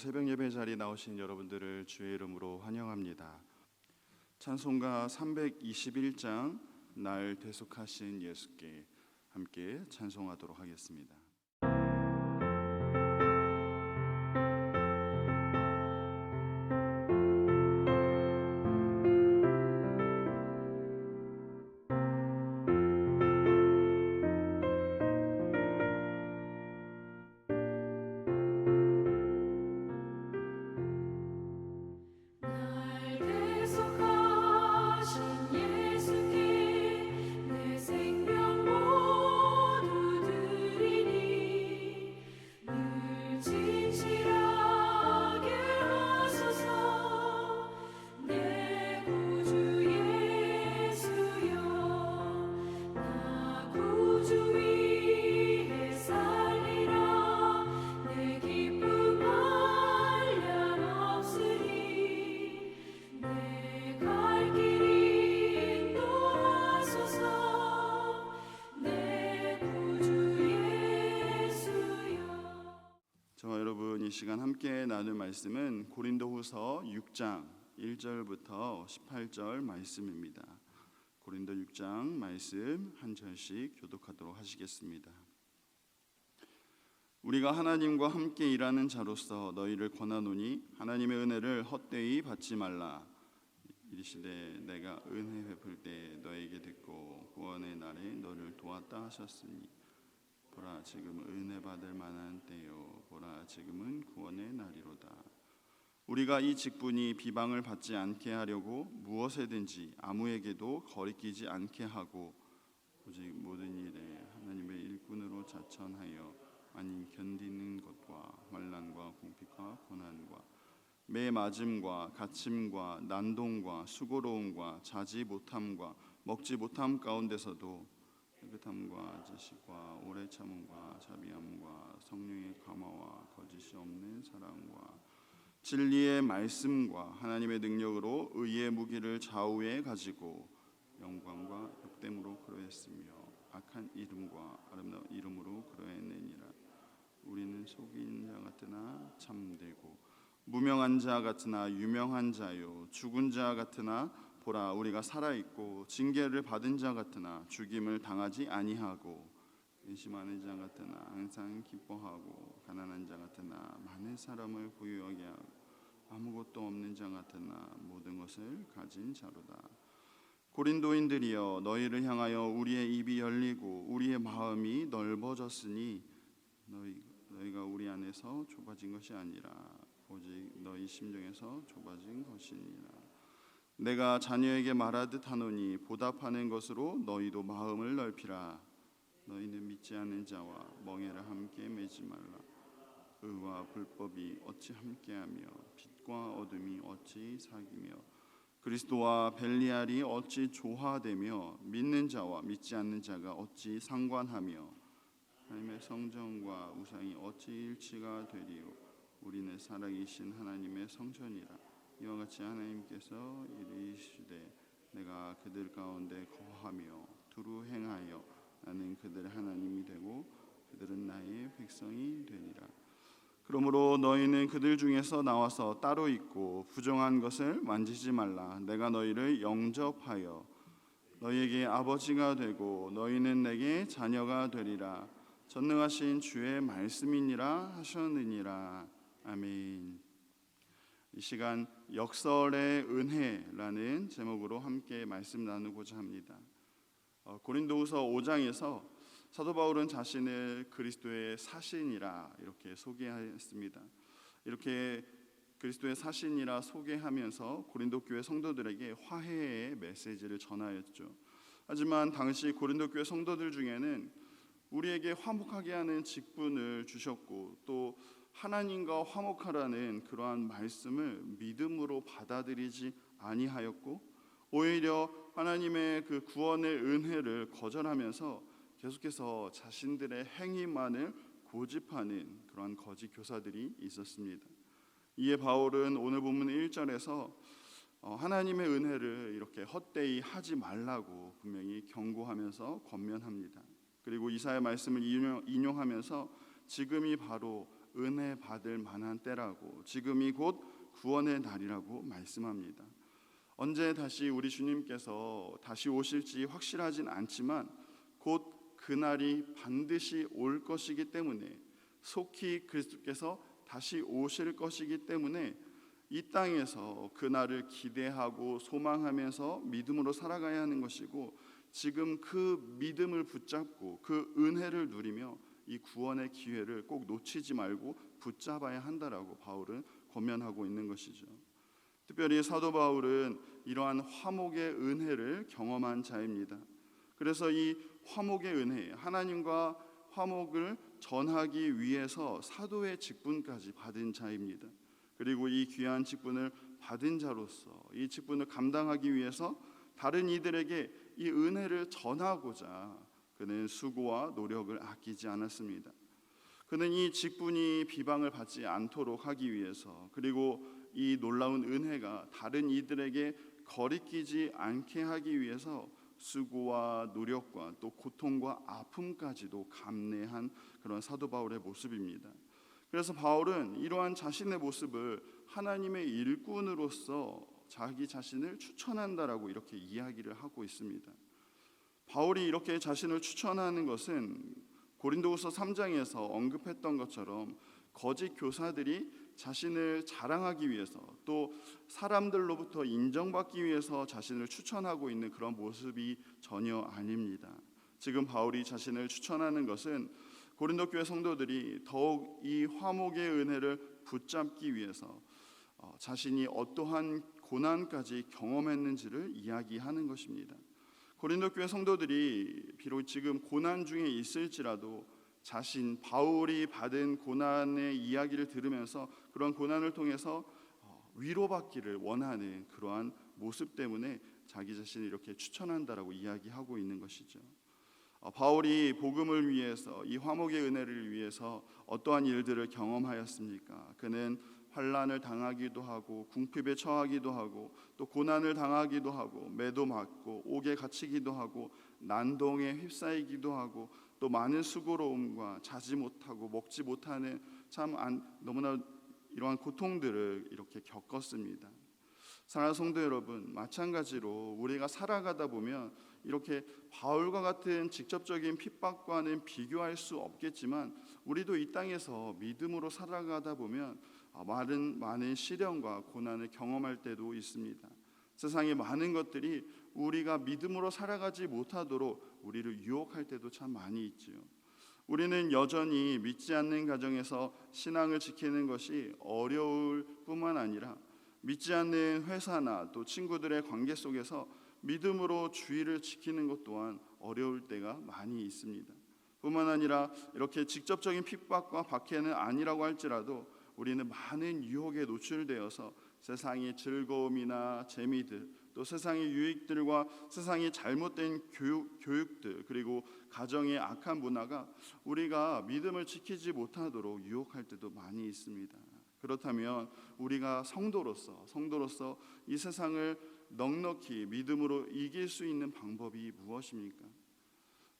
새벽 예배 자리에 나오신 여러분들을 주의 이름으로 환영합니다. 찬송가 321장 날 대속하신 예수께 함께 찬송하도록 하겠습니다. 이 시간 함께 나눌 말씀은 고린도후서 6장 1절부터 18절 말씀입니다. 고린도 6장 말씀 한 절씩 교독하도록 하시겠습니다. 우리가 하나님과 함께 일하는 자로서 너희를 권하노니 하나님의 은혜를 헛되이 받지 말라. 이르시되 내가 은혜 베풀 때 너에게 듣고 구원의 날에 너를 도왔다 하셨으니 보라 지금 은혜 받을 만한 때요 보라 지금은 구원의 날이로다. 우리가 이 직분이 비방을 받지 않게 하려고 무엇에든지 아무에게도 거리끼지 않게 하고 오직 모든 일에 하나님의 일꾼으로 자천하여 아님 견디는 것과 환난과 궁핍과 고난과 매 맞음과 갇힘과 난동과 수고로움과 자지 못함과 먹지 못함 가운데서도 깨끗함과 지식과 오래 참음과 자비함과 성령의 감화와 거짓이 없는 사랑과 진리의 말씀과 하나님의 능력으로 의의 무기를 좌우에 가지고 영광과 흑됨으로 그러했으며 악한 이름과 아름다운 이름으로 그러했느니라. 우리는 속인 자 같으나 참되고 무명한 자 같으나 유명한 자요 죽은 자 같으나 보라 우리가 살아있고 징계를 받은 자 같으나 죽임을 당하지 아니하고 의심하는 자 같으나 항상 기뻐하고 가난한 자 같으나 많은 사람을 부유하게 하고 아무것도 없는 자 같으나 모든 것을 가진 자로다. 고린도인들이여 너희를 향하여 우리의 입이 열리고 우리의 마음이 넓어졌으니 너희가 우리 안에서 좁아진 것이 아니라 오직 너희 심정에서 좁아진 것이니라. 내가 자녀에게 말하듯 하노니 보답하는 것으로 너희도 마음을 넓히라. 너희는 믿지 않는 자와 멍에를 함께 매지 말라. 의와 불법이 어찌 함께하며 빛과 어둠이 어찌 사귀며 그리스도와 벨리알이 어찌 조화되며 믿는 자와 믿지 않는 자가 어찌 상관하며 하나님의 성전과 우상이 어찌 일치가 되리요. 우리는 살아계신 하나님의 성전이라. 이와 같이 하나님께서 이르시되 내가 그들 가운데 거하며 두루 행하여 나는 그들의 하나님이 되고 그들은 나의 백성이 되니라. 그러므로 너희는 그들 중에서 나와서 따로 있고 부정한 것을 만지지 말라. 내가 너희를 영접하여 너희에게 아버지가 되고 너희는 내게 자녀가 되리라. 전능하신 주의 말씀이니라 하셨느니라. 아멘. 이 시간 역설의 은혜라는 제목으로 함께 말씀 나누고자 합니다. 고린도후서 5장에서 사도 바울은 자신을 그리스도의 사신이라 이렇게 소개했습니다. 이렇게 그리스도의 사신이라 소개하면서 고린도 교회 성도들에게 화해의 메시지를 전하였죠. 하지만 당시 고린도 교회 성도들 중에는 우리에게 화목하게 하는 직분을 주셨고 또 하나님과 화목하라는 그러한 말씀을 믿음으로 받아들이지 아니하였고 오히려 하나님의 그 구원의 은혜를 거절하면서 계속해서 자신들의 행위만을 고집하는 그러한 거짓 교사들이 있었습니다. 이에 바울은 오늘 본문 1절에서 하나님의 은혜를 이렇게 헛되이 하지 말라고 분명히 경고하면서 권면합니다. 그리고 이사야 말씀을 인용하면서 지금이 바로 은혜 받을 만한 때라고, 지금이 곧 구원의 날이라고 말씀합니다. 언제 다시 우리 주님께서 다시 오실지 확실하진 않지만 곧 그날이 반드시 올 것이기 때문에, 속히 그리스도께서 다시 오실 것이기 때문에 이 땅에서 그날을 기대하고 소망하면서 믿음으로 살아가야 하는 것이고, 지금 그 믿음을 붙잡고 그 은혜를 누리며 이 구원의 기회를 꼭 놓치지 말고 붙잡아야 한다라고 바울은 권면하고 있는 것이죠. 특별히 사도 바울은 이러한 화목의 은혜를 경험한 자입니다. 그래서 이 화목의 은혜, 하나님과 화목을 전하기 위해서 사도의 직분까지 받은 자입니다. 그리고 이 귀한 직분을 받은 자로서 이 직분을 감당하기 위해서 다른 이들에게 이 은혜를 전하고자 그는 수고와 노력을 아끼지 않았습니다. 그는 이 직분이 비방을 받지 않도록 하기 위해서, 그리고 이 놀라운 은혜가 다른 이들에게 거리끼지 않게 하기 위해서 수고와 노력과 또 고통과 아픔까지도 감내한 그런 사도 바울의 모습입니다. 그래서 바울은 이러한 자신의 모습을 하나님의 일꾼으로서 자기 자신을 추천한다라고 이렇게 이야기를 하고 있습니다. 바울이 이렇게 자신을 추천하는 것은 고린도후서 3장에서 언급했던 것처럼 거짓 교사들이 자신을 자랑하기 위해서, 또 사람들로부터 인정받기 위해서 자신을 추천하고 있는 그런 모습이 전혀 아닙니다. 지금 바울이 자신을 추천하는 것은 고린도 교회 성도들이 더욱 이 화목의 은혜를 붙잡기 위해서 자신이 어떠한 고난까지 경험했는지를 이야기하는 것입니다. 고린도 교회 성도들이 비록 지금 고난 중에 있을지라도 자신 바울이 받은 고난의 이야기를 들으면서 그러한 고난을 통해서 위로받기를 원하는 그러한 모습 때문에 자기 자신을 이렇게 추천한다라고 이야기하고 있는 것이죠. 바울이 복음을 위해서, 이 화목의 은혜를 위해서 어떠한 일들을 경험하였습니까? 그는 환난을 당하기도 하고 궁핍에 처하기도 하고 또 고난을 당하기도 하고 매도 맞고 옥에 갇히기도 하고 난동에 휩싸이기도 하고 또 많은 수고로움과 자지 못하고 먹지 못하는 참 너무나 이러한 고통들을 이렇게 겪었습니다. 사랑하는 성도 여러분, 마찬가지로 우리가 살아가다 보면 이렇게 바울과 같은 직접적인 핍박과는 비교할 수 없겠지만 우리도 이 땅에서 믿음으로 살아가다 보면 많은 시련과 고난을 경험할 때도 있습니다. 세상의 많은 것들이 우리가 믿음으로 살아가지 못하도록 우리를 유혹할 때도 참 많이 있지요. 우리는 여전히 믿지 않는 가정에서 신앙을 지키는 것이 어려울 뿐만 아니라 믿지 않는 회사나 또 친구들의 관계 속에서 믿음으로 주의를 지키는 것 또한 어려울 때가 많이 있습니다. 뿐만 아니라 이렇게 직접적인 핍박과 박해는 아니라고 할지라도 우리는 많은 유혹에 노출되어서 세상의 즐거움이나 재미들, 또 세상의 유익들과 세상의 잘못된 교육들, 그리고 가정의 악한 문화가 우리가 믿음을 지키지 못하도록 유혹할 때도 많이 있습니다. 그렇다면 우리가 성도로서 이 세상을 넉넉히 믿음으로 이길 수 있는 방법이 무엇입니까?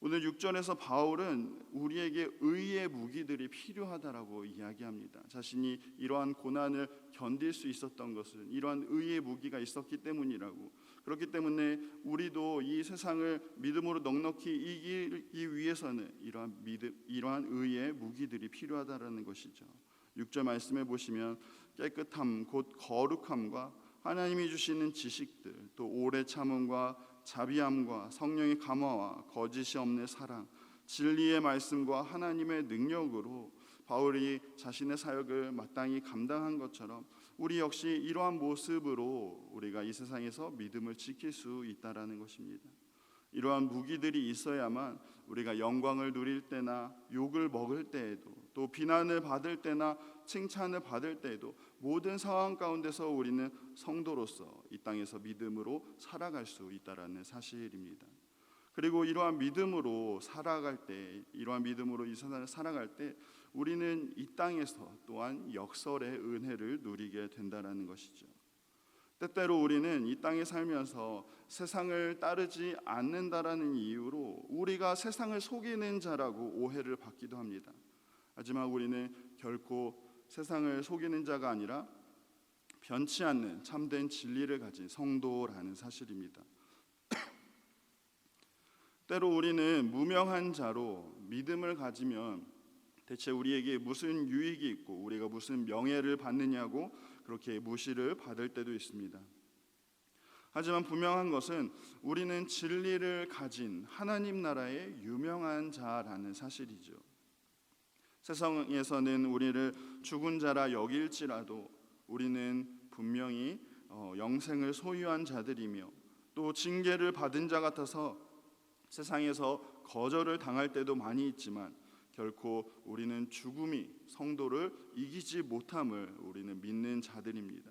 오늘 6절에서 바울은 우리에게 의의 무기들이 필요하다라고 이야기합니다. 자신이 이러한 고난을 견딜 수 있었던 것은 이러한 의의 무기가 있었기 때문이라고. 그렇기 때문에 우리도 이 세상을 믿음으로 넉넉히 이기기 위해서는 이러한 의의 무기들이 필요하다라는 것이죠. 6절 말씀해 보시면 깨끗함 곧 거룩함과 하나님이 주시는 지식들, 또 오래 참음과 자비함과 성령의 감화와 거짓이 없는 사랑, 진리의 말씀과 하나님의 능력으로 바울이 자신의 사역을 마땅히 감당한 것처럼 우리 역시 이러한 모습으로 우리가 이 세상에서 믿음을 지킬 수 있다라는 것입니다. 이러한 무기들이 있어야만 우리가 영광을 누릴 때나 욕을 먹을 때에도, 또 비난을 받을 때나 칭찬을 받을 때에도 모든 상황 가운데서 우리는 성도로서 이 땅에서 믿음으로 살아갈 수 있다라는 사실입니다. 그리고 이러한 믿음으로 살아갈 때, 이러한 믿음으로 이 세상을 살아갈 때 우리는 이 땅에서 또한 역설의 은혜를 누리게 된다라는 것이죠. 때때로 우리는 이 땅에 살면서 세상을 따르지 않는다라는 이유로 우리가 세상을 속이는 자라고 오해를 받기도 합니다. 하지만 우리는 결코 세상을 속이는 자가 아니라 변치 않는 참된 진리를 가진 성도라는 사실입니다. 때로 우리는 무명한 자로 믿음을 가지면 대체 우리에게 무슨 유익이 있고 우리가 무슨 명예를 받느냐고 그렇게 무시를 받을 때도 있습니다. 하지만 분명한 것은 우리는 진리를 가진 하나님 나라의 유명한 자라는 사실이죠. 세상에서는 우리를 죽은 자라 여길지라도 우리는 분명히 영생을 소유한 자들이며 또 징계를 받은 자 같아서 세상에서 거절을 당할 때도 많이 있지만 결코 우리는 죽음이 성도를 이기지 못함을 우리는 믿는 자들입니다.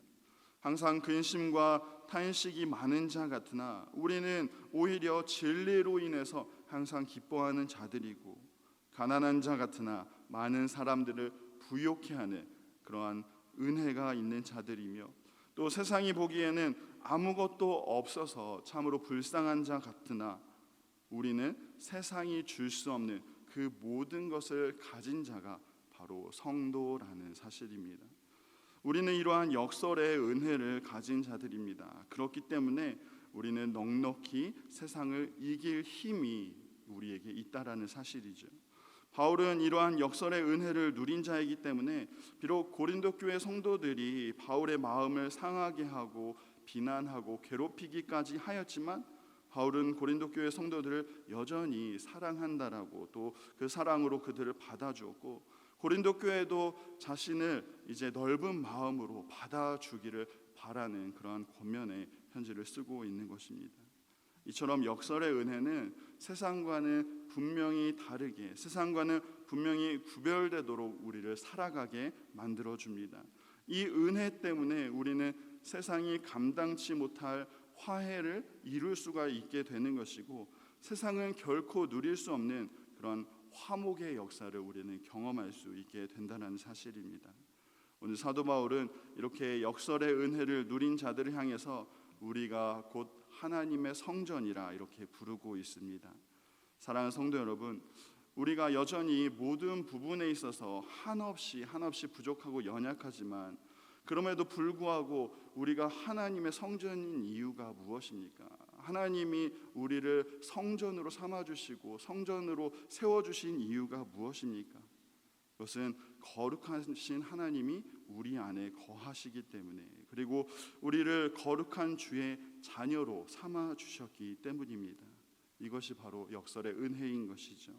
항상 근심과 탄식이 많은 자 같으나 우리는 오히려 진리로 인해서 항상 기뻐하는 자들이고, 가난한 자 같으나 많은 사람들을 부욕해 하는 그러한 은혜가 있는 자들이며, 또 세상이 보기에는 아무것도 없어서 참으로 불쌍한 자 같으나 우리는 세상이 줄 수 없는 그 모든 것을 가진 자가 바로 성도라는 사실입니다. 우리는 이러한 역설의 은혜를 가진 자들입니다. 그렇기 때문에 우리는 넉넉히 세상을 이길 힘이 우리에게 있다라는 사실이죠. 바울은 이러한 역설의 은혜를 누린 자이기 때문에 비록 고린도 교회 성도들이 바울의 마음을 상하게 하고 비난하고 괴롭히기까지 하였지만 바울은 고린도 교회 성도들을 여전히 사랑한다라고, 또 그 사랑으로 그들을 받아주었고, 고린도 교회도 자신을 이제 넓은 마음으로 받아주기를 바라는 그러한 권면의 편지를 쓰고 있는 것입니다. 이처럼 역설의 은혜는 세상과는 분명히 다르게, 세상과는 분명히 구별되도록 우리를 살아가게 만들어줍니다. 이 은혜 때문에 우리는 세상이 감당치 못할 화해를 이룰 수가 있게 되는 것이고, 세상은 결코 누릴 수 없는 그런 화목의 역사를 우리는 경험할 수 있게 된다는 사실입니다. 오늘 사도 바울은 이렇게 역설의 은혜를 누린 자들을 향해서 우리가 곧 하나님의 성전이라 이렇게 부르고 있습니다. 사랑하는 성도 여러분, 우리가 여전히 모든 부분에 있어서 한없이 부족하고 연약하지만 그럼에도 불구하고 우리가 하나님의 성전인 이유가 무엇입니까? 하나님이 우리를 성전으로 삼아주시고 성전으로 세워주신 이유가 무엇입니까? 그것은 거룩하신 하나님이 우리 안에 거하시기 때문에, 그리고 우리를 거룩한 주의 자녀로 삼아주셨기 때문입니다. 이것이 바로 역설의 은혜인 것이죠.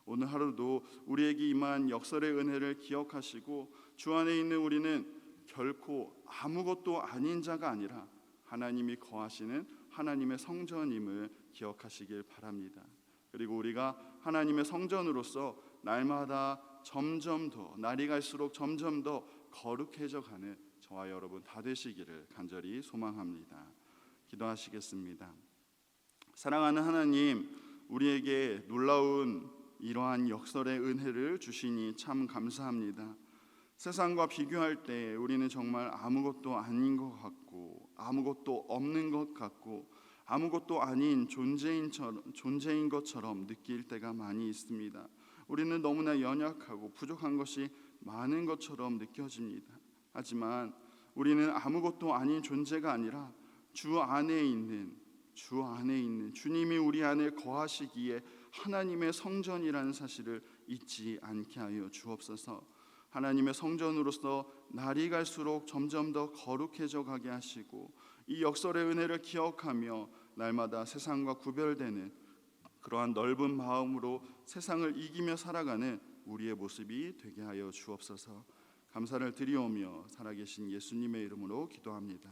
오늘 하루도 우리에게 임한 역설의 은혜를 기억하시고 주 안에 있는 우리는 결코 아무것도 아닌 자가 아니라 하나님이 거하시는 하나님의 성전임을 기억하시길 바랍니다. 그리고 우리가 하나님의 성전으로서 날마다 점점 더, 날이 갈수록 점점 더 거룩해져 가는 저와 여러분 다 되시기를 간절히 소망합니다. 기도하시겠습니다. 사랑하는 하나님, 우리에게 놀라운 이러한 역설의 은혜를 주시니 참 감사합니다. 세상과 비교할 때 우리는 정말 아무것도 아닌 것 같고, 아무것도 없는 것 같고, 아무것도 아닌 존재인 것처럼 느낄 때가 많이 있습니다. 우리는 너무나 연약하고 부족한 것이 많은 것처럼 느껴집니다. 하지만 우리는 아무것도 아닌 존재가 아니라 주 안에 있는 주님이 우리 안에 거하시기에 하나님의 성전이라는 사실을 잊지 않게 하여 주옵소서. 하나님의 성전으로서 날이 갈수록 점점 더 거룩해져 가게 하시고, 이 역설의 은혜를 기억하며 날마다 세상과 구별되는 그러한 넓은 마음으로 세상을 이기며 살아가는 우리의 모습이 되게 하여 주옵소서. 감사를 드리오며 살아계신 예수님의 이름으로 기도합니다.